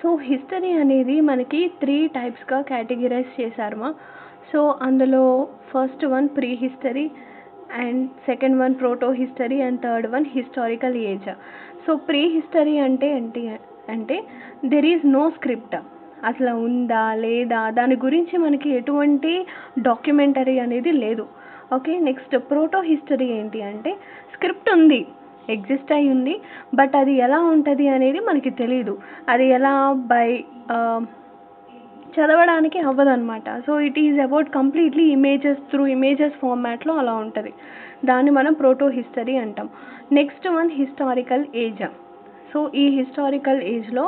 So history అనేది మనకి 3 టైప్స్‌గా categorise చేశారు. సో అందులో first one pre history and second one proto history and third one historical age. So pre history అంటే ఏంటి అంటే దెర్ ఈజ్ నో స్క్రిప్ట్. అసలు ఉందా లేదా దాని గురించి మనకి ఎటువంటి డాక్యుమెంటరీ అనేది లేదు. ఓకే, నెక్స్ట్ ప్రోటో హిస్టరీ ఏంటి అంటే స్క్రిప్ట్ ఉంది, ఎగ్జిస్ట్ అయి ఉంది, బట్ అది ఎలా ఉంటుంది అనేది మనకి తెలీదు. అది ఎలా చదవడానికి అవ్వదన్నమాట. So it is about completely images ఫార్మాట్లో అలా ఉంటుంది. దాన్ని మనం ప్రోటో హిస్టరీ అంటాం. Next one historical age. So ఈ హిస్టారికల్ ఏజ్లో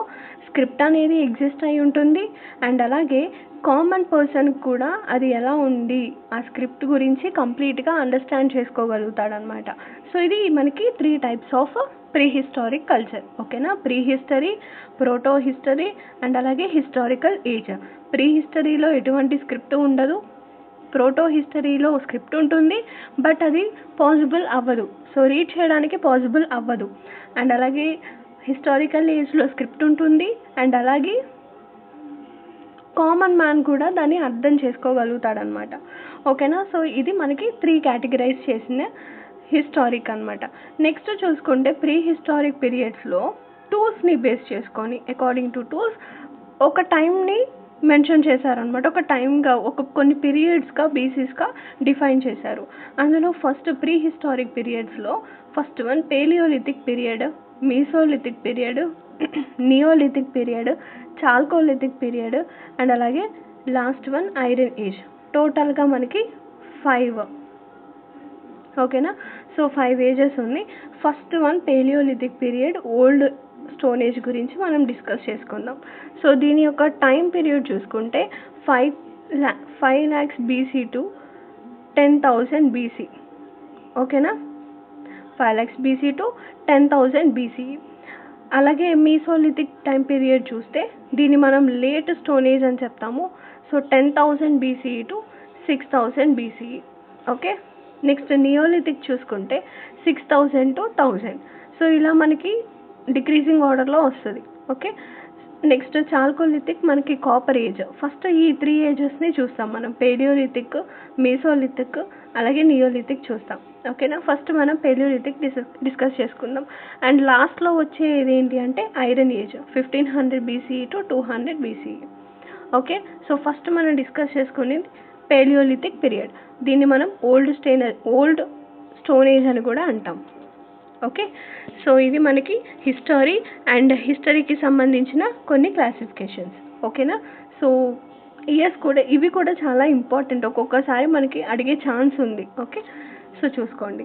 స్క్రిప్ట్ అనేది ఎగ్జిస్ట్ అయి ఉంటుంది అండ్ అలాగే కామన్ పర్సన్కి కూడా అది ఎలా ఉంది ఆ స్క్రిప్ట్ గురించి కంప్లీట్గా అండర్స్టాండ్ చేసుకోగలుగుతాడనమాట. సో ఇది మనకి 3 types of pre historic culture. ఓకేనా, pre history, proto history and అలాగే హిస్టారికల్ ఏజ్. ప్రీ హిస్టరీలో ఎటువంటి స్క్రిప్ట్ ఉండదు, ప్రోటో హిస్టరీలో స్క్రిప్ట్ ఉంటుంది బట్ అది పాసిబుల్ అవ్వదు, సో రీడ్ చేయడానికి పాసిబుల్ అవ్వదు. అండ్ అలాగే హిస్టారికల్ ఏజ్లో స్క్రిప్ట్ ఉంటుంది అండ్ అలాగే కామన్ మ్యాన్ కూడా దాన్ని అర్థం చేసుకోగలుగుతాడనమాట. ఓకేనా, సో ఇది మనకి 3 కేటగరైజ్ చేసిన హిస్టారిక్ అనమాట. నెక్స్ట్ చూసుకుంటే ప్రీ హిస్టారిక్ పీరియడ్స్లో టూల్స్ని బేస్ చేసుకొని అకార్డింగ్ టు టూల్స్ ఒక టైంని మెన్షన్ చేశారనమాట. ఒక టైంగా కొన్ని పీరియడ్స్గా బేసిస్గా డిఫైన్ చేశారు. అందులో ఫస్ట్ ప్రీ హిస్టారిక్ పీరియడ్స్లో first one palaeolithic period, mesolithic period, neolithic period, chalcolithic period and అలాగే లాస్ట్ వన్ ఐరన్ ఏజ్. టోటల్గా మనకి 5. ఓకేనా, సో 5 ఏజెస్ ఉంది. First one palaeolithic period, old stone age గురించి మనం డిస్కస్ చేసుకుందాం. సో దీని యొక్క టైం పీరియడ్ చూసుకుంటే 5 lakhs BC టు 10,000 BC. ఓకేనా, 5 lakhs BC టు 10,000 BC. అలాగే మీసోలిథిక్ టైం పీరియడ్ చూస్తే దీన్ని మనం లేట్ స్టోన్ ఏజ్ అని చెప్తాము. So 10,000 BC to 6,000 BC. Okay, next neolithic చూసుకుంటే 6,000 టు 1,000. సో ఇలా మనకి డిక్రీజింగ్ ఆర్డర్లో వస్తుంది. ఓకే, నెక్స్ట్ చాల్కోలిథిక్ మనకి కాపర్ ఏజ్. ఫస్ట్ ఈ 3 ఏజెస్ని చూస్తాం మనం, పేలియోలిథిక్, మీసోలిథిక్ అలాగే నియోలిథిక్ చూస్తాం. ఓకేనా, ఫస్ట్ మనం పేలియోలిథిక్ డిస్కస్ చేసుకుందాం. అండ్ లాస్ట్లో వచ్చేది ఏంటి అంటే iron age, 1500 BC to 200 BC. Okay, so first మనం డిస్కస్ చేసుకునేది పేలియోలిథిక్ పీరియడ్. దీన్ని మనం ఓల్డ్ స్టోన్ ఏజ్ అని కూడా అంటాం. ఓకే, సో ఇది మనకి హిస్టరీ అండ్ హిస్టరీకి సంబంధించిన కొన్ని క్లాసిఫికేషన్స్. ఓకేనా, సో ఇవి కూడా చాలా ఇంపార్టెంట్, ఒక్కొక్కసారి మనకి అడిగే ఛాన్స్ ఉంది. ఓకే, సో చూసుకోండి.